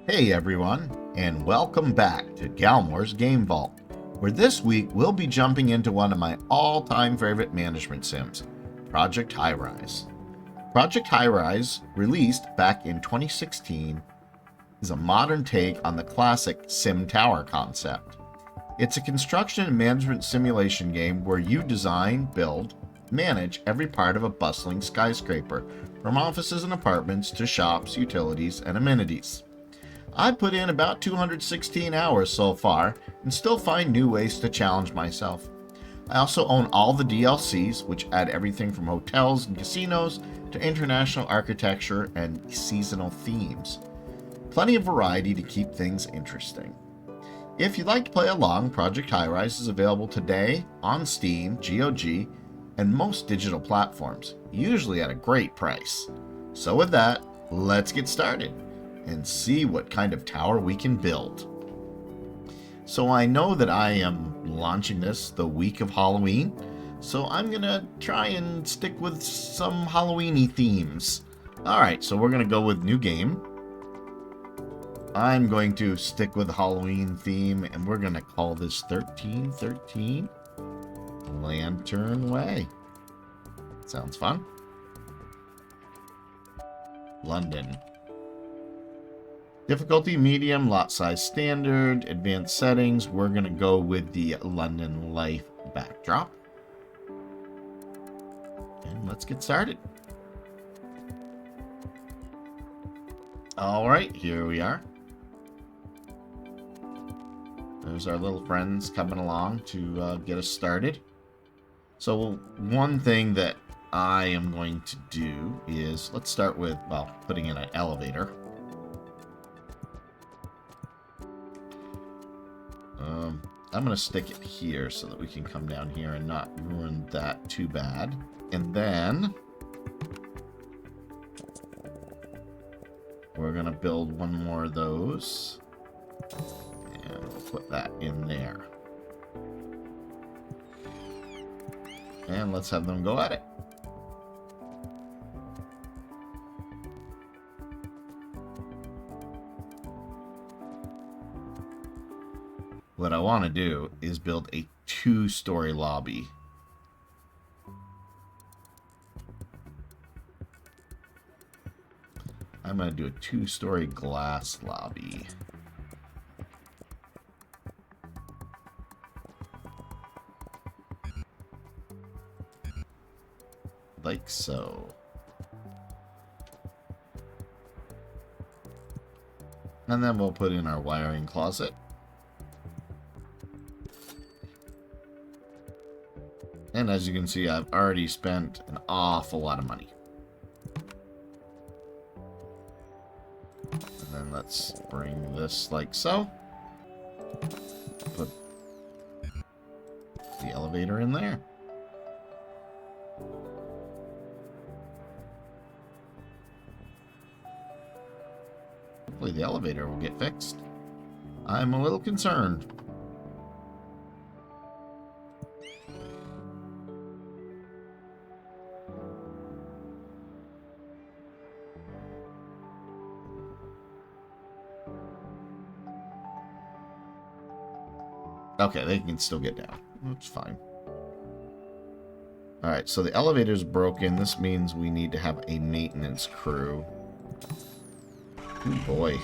Hey everyone, and welcome back to Galmore's Game Vault, where this week we'll be jumping into one of my all-time favorite management sims, Project Highrise. Project Highrise, released back in 2016, is a modern take on the classic Sim Tower concept. It's a construction and management simulation game where you design, build, manage every part of a bustling skyscraper, from offices and apartments to shops, utilities, and amenities. I've put in about 216 hours so far and still find new ways to challenge myself. I also own all the DLCs, which add everything from hotels and casinos to international architecture and seasonal themes. Plenty of variety to keep things interesting. If you'd like to play along, Project Highrise is available today on Steam, GOG, and most digital platforms, usually at a great price. So with that, let's get started and see what kind of tower we can build. So I know that I am launching this the week of Halloween, so I'm gonna try and stick with some Halloween-y themes. Alright, so we're gonna go with new game. I'm going to stick with the Halloween theme, and we're gonna call this 1313 Lantern Way. Sounds fun. London. Difficulty medium, lot size standard, advanced settings. We're going to go with the London life backdrop. And let's get started. Alright, here we are. There's our little friends coming along to get us started. So one thing that I am going to do is, let's start with, well, putting in an elevator. I'm going to stick it here so that we can come down here and not ruin that too bad. And then we're going to build one more of those. And we'll put that in there. And let's have them go at it. What I want to do is build a 2-story lobby. I'm going to do a 2-story glass lobby. Like so. And then we'll put in our wiring closet. And as you can see, I've already spent an awful lot of money. And then let's bring this like so. Put the elevator in there. Hopefully the elevator will get fixed. I'm a little concerned. Okay, they can still get down. That's fine. Alright, so the elevator's broken. This means we need to have a maintenance crew. Oh boy.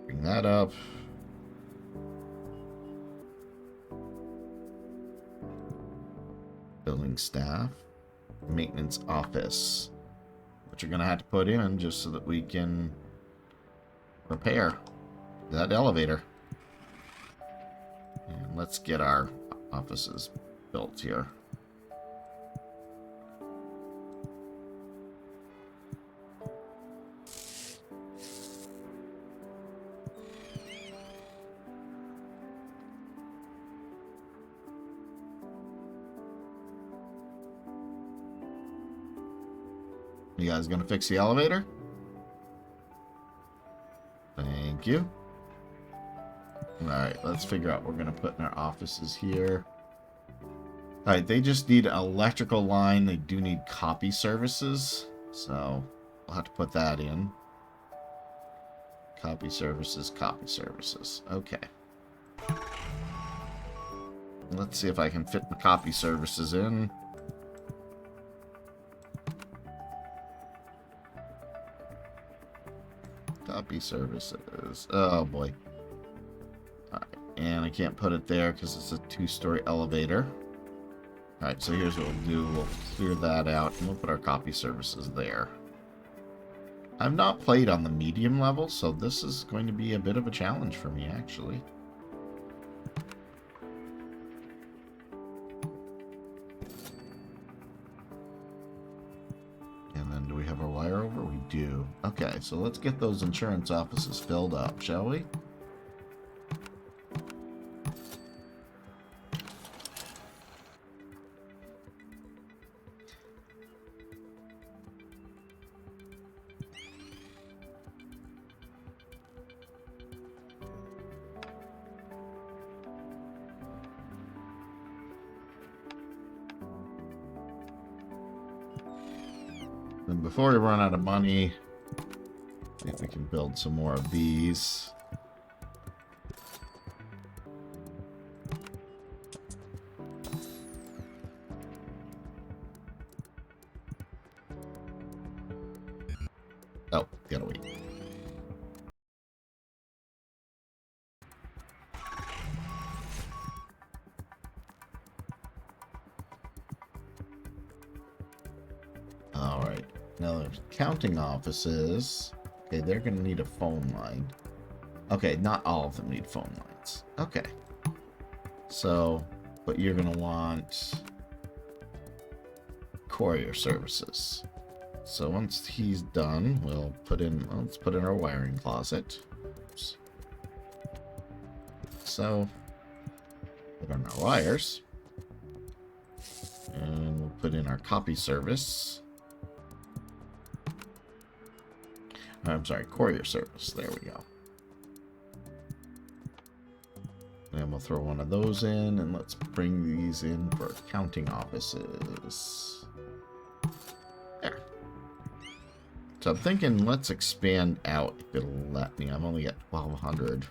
Bring that up. Building staff. Maintenance office. Which you're going to have to put in just so that we can repair that elevator. And let's get our offices built here. You guys gonna fix the elevator? Thank you. Alright, let's figure out what we're gonna put in our offices here. Alright, they just need an electrical line. They do need copy services. So, I'll have to put that in. Copy services, copy services. Okay. Let's see if I can fit the copy services in. Copy services. Oh, boy. Alright, and I can't put it there because it's a 2-story elevator. Alright, so here's what we'll do. We'll clear that out, and we'll put our copy services there. I've not played on the medium level, so this is going to be a bit of a challenge for me, actually. And then do we have our wire over? We do. Okay, so let's get those insurance offices filled up, shall we? And before we run out of money, see if we can build some more of these. Oh, gotta wait. Alright. Now there's counting offices. Okay, they're gonna need a phone line. Okay, not all of them need phone lines. Okay. So, but you're gonna want courier services. So once he's done, we'll put in, let's put in our wiring closet. Oops. So, put on our wires. And we'll put in our copy service. I'm sorry, courier service. There we go. And we'll throw one of those in, and let's bring these in for accounting offices. There. So I'm thinking let's expand out if it'll let me. I'm only at 1,200.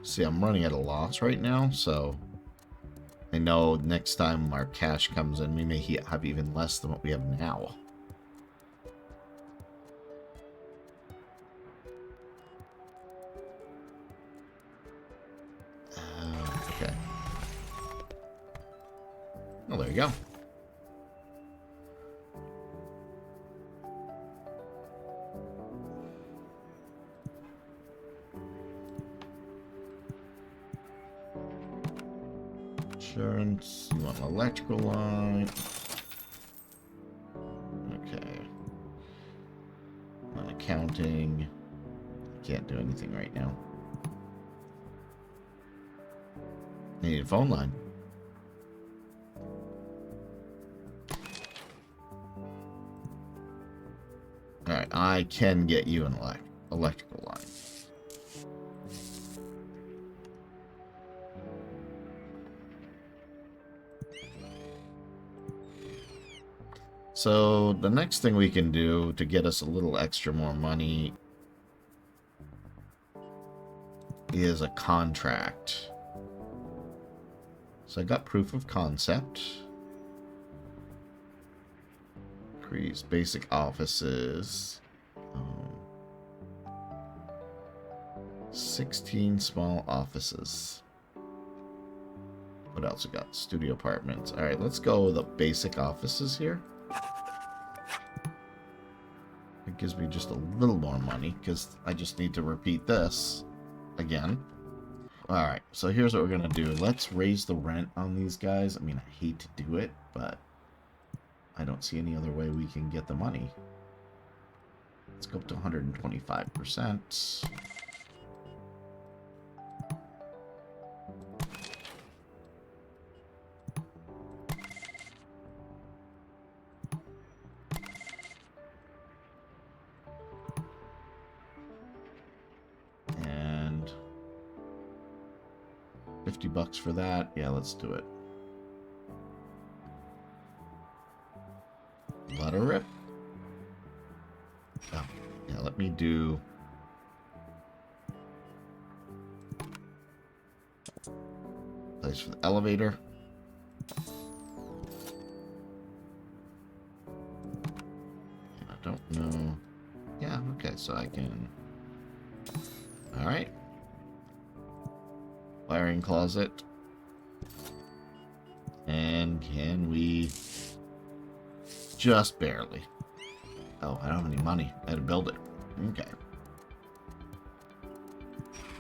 See, I'm running at a loss right now, so I know next time our cash comes in, we may have even less than what we have now. Okay. Well, there you go. Insurance, you want an electrical line. Okay. On accounting. Can't do anything right now. I need a phone line. Alright, I can get you an electrical line. So the next thing we can do to get us a little extra more money is a contract. So I got proof of concept. Increase basic offices. 16 small offices. What else we got? Studio apartments. Alright, let's go with the basic offices here. It gives me just a little more money because I just need to repeat this again. Alright, so here's what we're going to do. Let's raise the rent on these guys. I mean, I hate to do it, but I don't see any other way we can get the money. Let's go up to 125%. $50 for that. Yeah, let's do it. Let her rip. Oh, yeah, let me do... place for the elevator. I don't know. Yeah, okay, so I can... Alright. Wiring closet. And can we... Just barely. Oh, I don't have any money. I had to build it. Okay.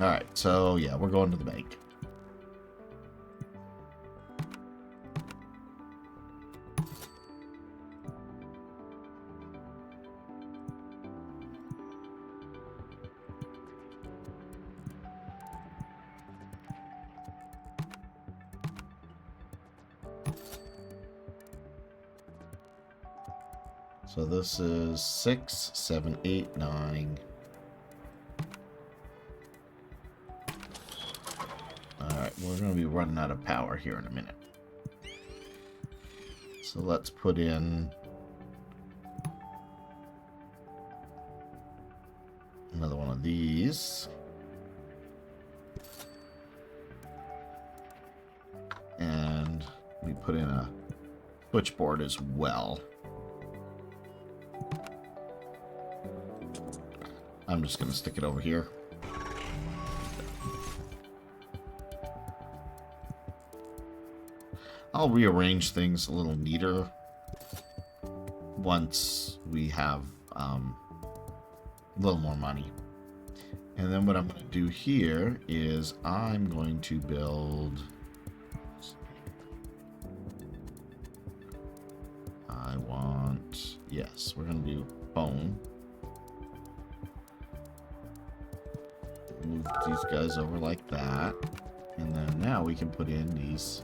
Alright, so yeah, we're going to the bank. So this is 6, 7, 8, 9. Alright, we're going to be running out of power here in a minute. So let's put in another one of these. And we put in a switchboard as well. I'm just going to stick it over here. I'll rearrange things a little neater once we have a little more money. And then what I'm going to do here is I'm going to build... I want... Yes, we're going to do bone. Move these guys over like that. And then now we can put in these.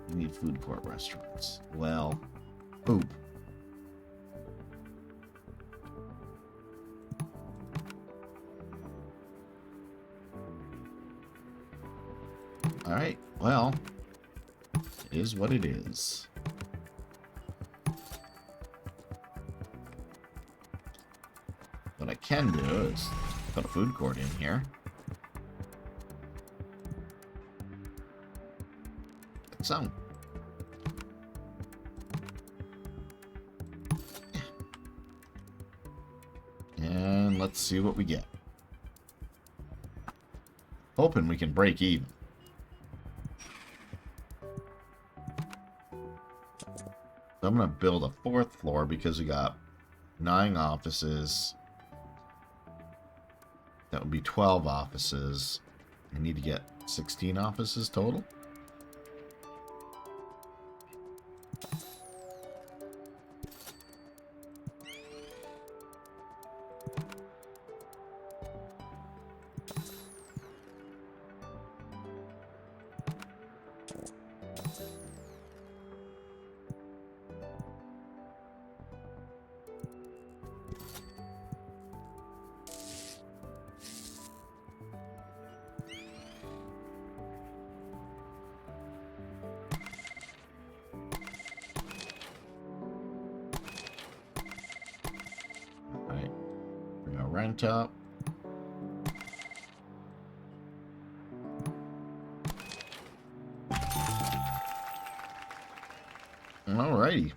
We need food court restaurants. Well, poop. Alright, well, it is what it is. What I can do is put a food court in here. Get some. And let's see what we get. Hoping we can break even. So I'm going to build a 4th floor because we got 9 offices. That would be 12 offices. I need to get 16 offices total. Rent up. Alrighty.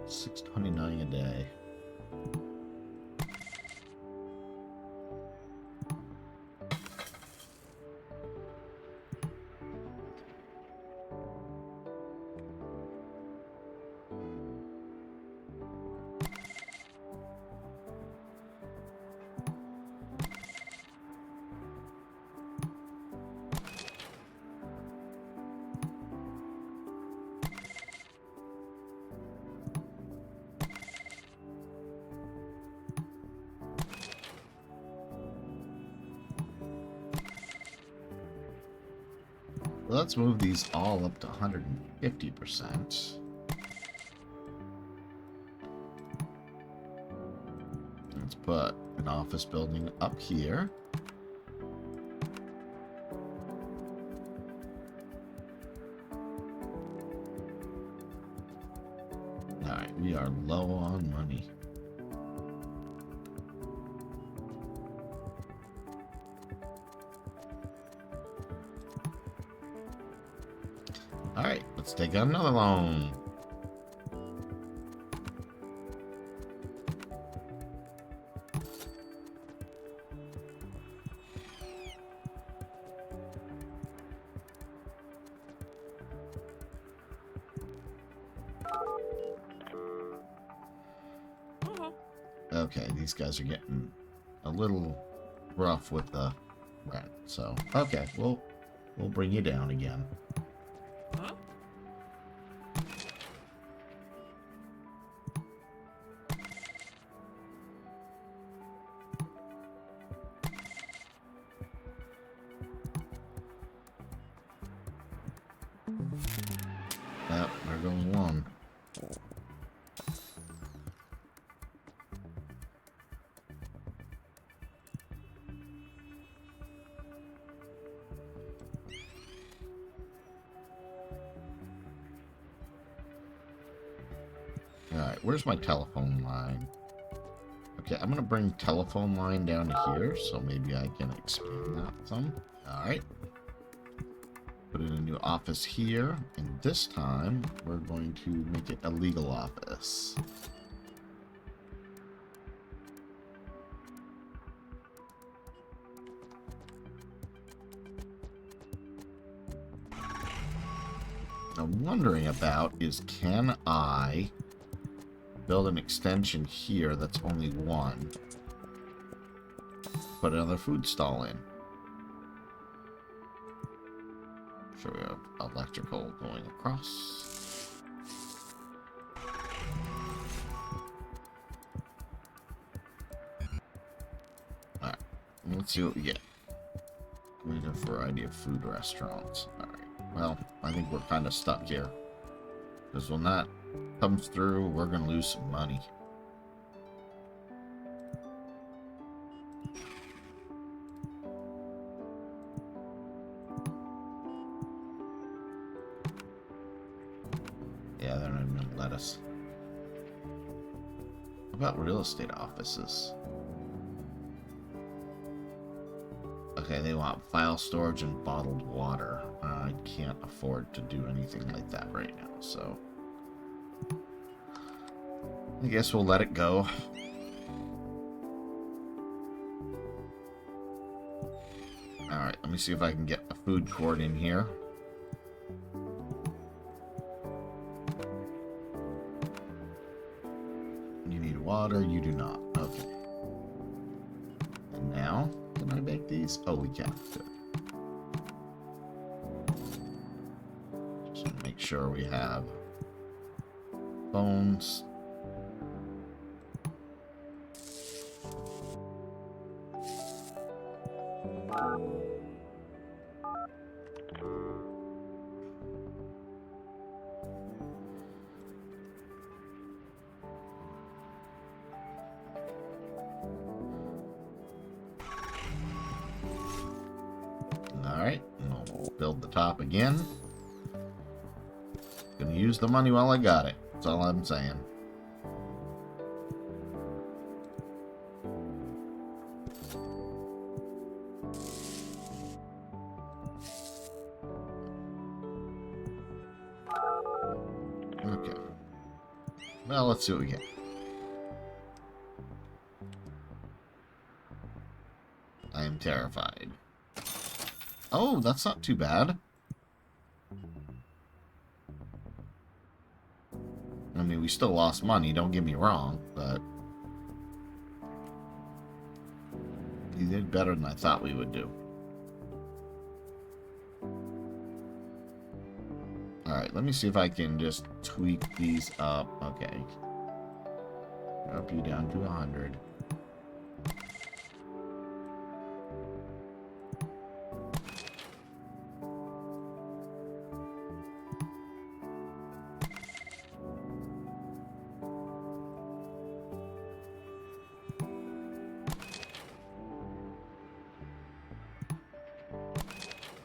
$6.29 a day. Let's move these all up to 150%. Let's put an office building up here. Alright, we are low on money. Alright, let's take out another loan. Okay, these guys are getting a little rough with the rent. So, okay, we'll bring you down again. Yep, there goes one. Alright, where's my telephone line? Okay, I'm gonna bring telephone line down to here, so maybe I can expand that some. Alright. Put in a new office here, and this time we're going to make it a legal office. I'm wondering about is, can I build an extension here that's only one? Put another food stall in. Sure, we have electrical going across. Alright, let's see what we get. We have a variety of food restaurants. Alright, well, I think we're kind of stuck here. Because when that comes through, we're going to lose some money. Yeah, they're not even going to let us. What about real estate offices? Okay, they want file storage and bottled water. I can't afford to do anything like that right now, so I guess we'll let it go. Alright, let me see if I can get a food court in here. You need water, you do not. Okay. And now, can I make these? Oh, we can. Good. Just make sure we have phones. Alright, we'll build the top again. Gonna use the money while I got it. That's all I'm saying. Okay. Well, let's see what we get. I am terrified. Oh, that's not too bad. I mean, we still lost money, don't get me wrong, but we did better than I thought we would do. Alright, let me see if I can just tweak these up. Okay. Up you down to 100.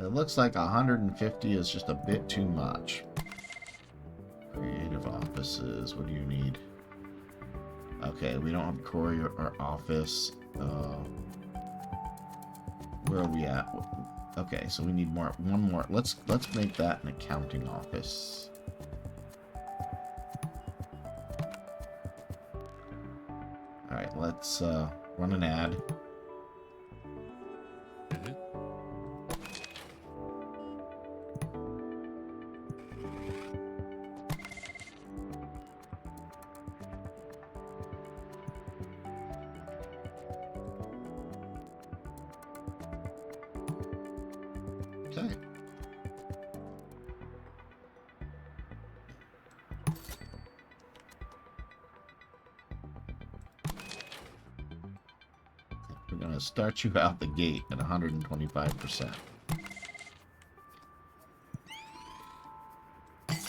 It looks like 150 is just a bit too much. Creative offices, what do you need? Okay, we don't have courier or office. Where are we at? Okay, so we need more. One more. Let's make that an accounting office. All right, let's run an ad. Okay. We're going to start you out the gate at 125%.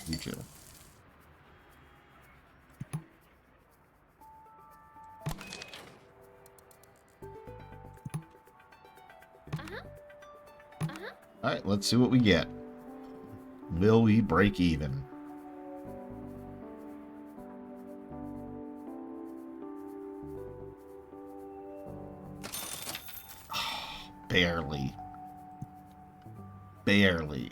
You too. Alright, let's see what we get. Will we break even? Barely. Barely.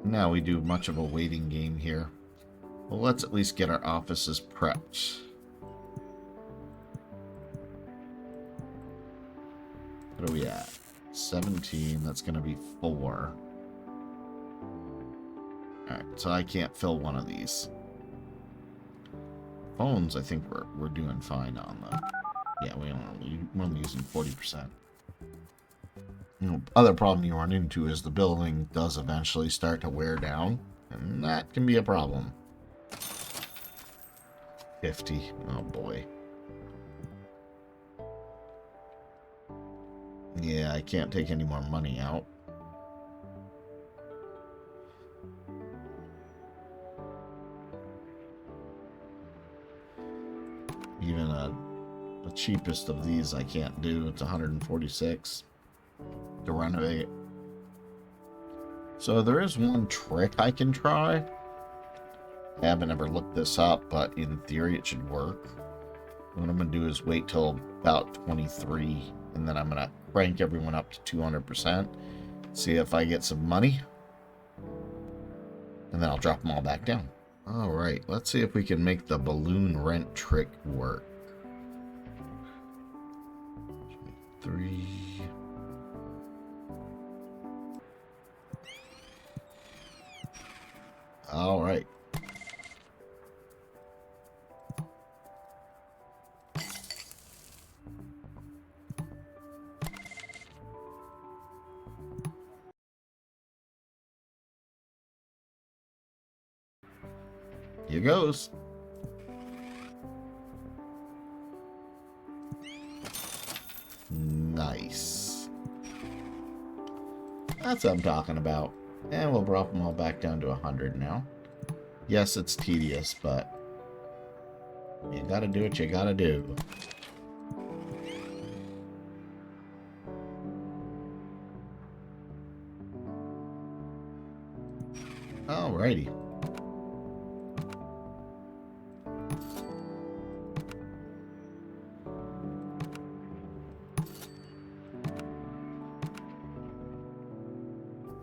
Now we do much of a waiting game here. Well, let's at least get our offices prepped. What are we at? 17. That's going to be 4. Alright, so I can't fill one of these. Phones, I think we're doing fine on them. Yeah, we're only using 40%. You know, other problem you run into is the building does eventually start to wear down, and that can be a problem. 50. Oh boy. Yeah, I can't take any more money out. Even the cheapest of these I can't do. It's 146 to renovate. So there is one trick I can try. I haven't ever looked this up, but in theory it should work. What I'm going to do is wait till about 23, and then I'm going to crank everyone up to 200%, see if I get some money, and then I'll drop them all back down. Alright, let's see if we can make the balloon rent trick work. 3... Alright. Here goes. Nice. That's what I'm talking about. And we'll drop them all back down to 100 now. Yes, it's tedious, but you gotta do what you gotta do. Alrighty.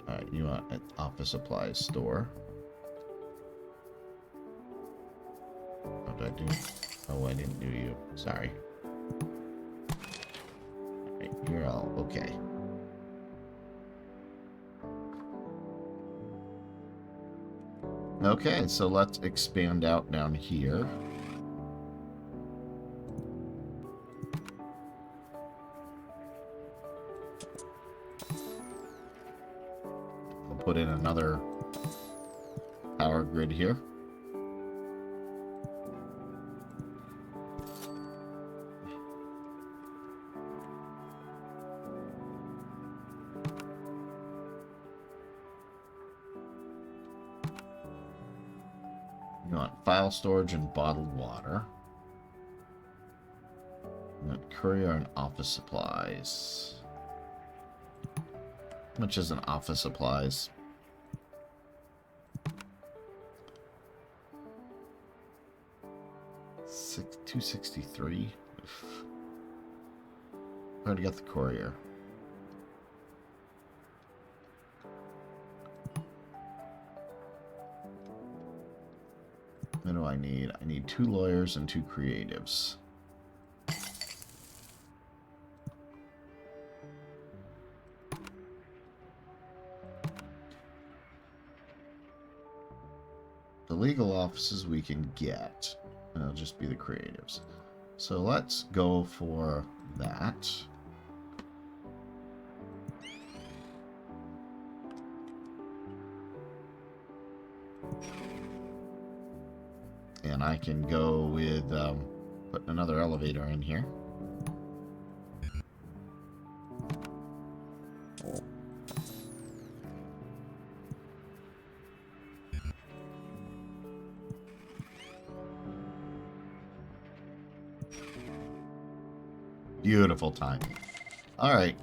Alright, you want an office supplies store. What did I do? Oh, I didn't do you. Sorry. Alright, you're all okay. Okay, so let's expand out down here. I'll put in another power grid here. file storage and bottled water. And then courier and office supplies. How much is an office supplies? $263. Already got the courier. What do I need? I need 2 lawyers and 2 creatives. The legal offices we can get. And it'll just be the creatives. So let's go for that. And I can go with putting another elevator in here. Beautiful timing. All right.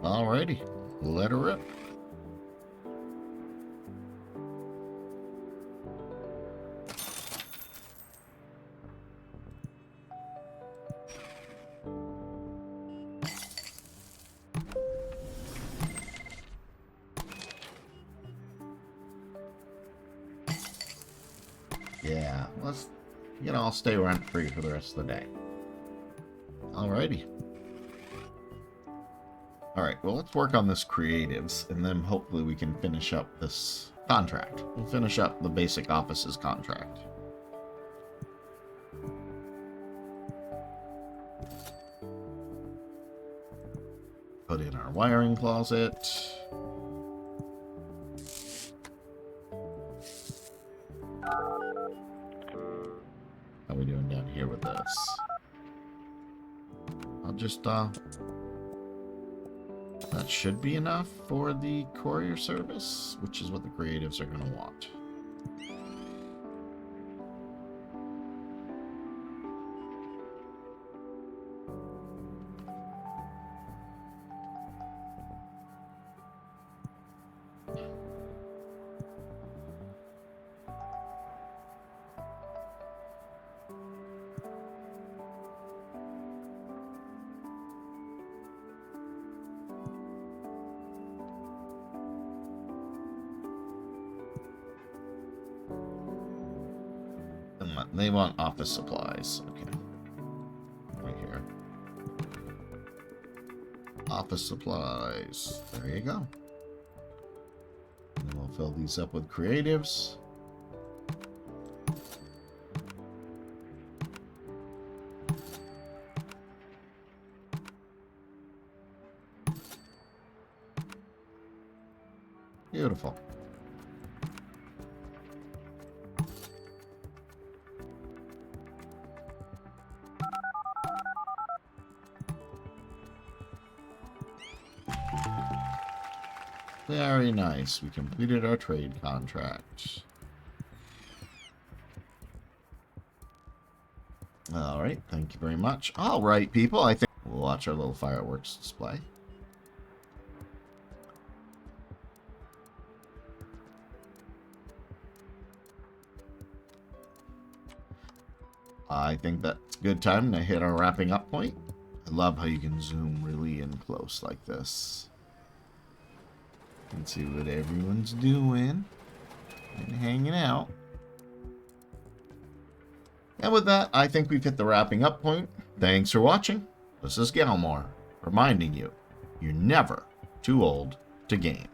Alrighty, let her rip. Yeah, I'll stay rent free for the rest of the day. Alrighty. Alright, well, let's work on this creatives, and then hopefully we can finish up this contract. We'll finish up the basic offices contract. Put in our wiring closet. How are we doing down here with this? I'll just, that should be enough for the courier service, which is what the creatives are going to want. They want office supplies. Okay. Right here. Office supplies. There you go. And then we'll fill these up with creatives. Beautiful. Very nice. We completed our trade contract. All right. Thank you very much. All right, people. I think we'll watch our little fireworks display. I think that's a good time to hit our wrapping up point. I love how you can zoom really in close like this. And see what everyone's doing and hanging out. And with that, I think we've hit the wrapping up point. Thanks for watching. This is Galmore, reminding you, you're never too old to game.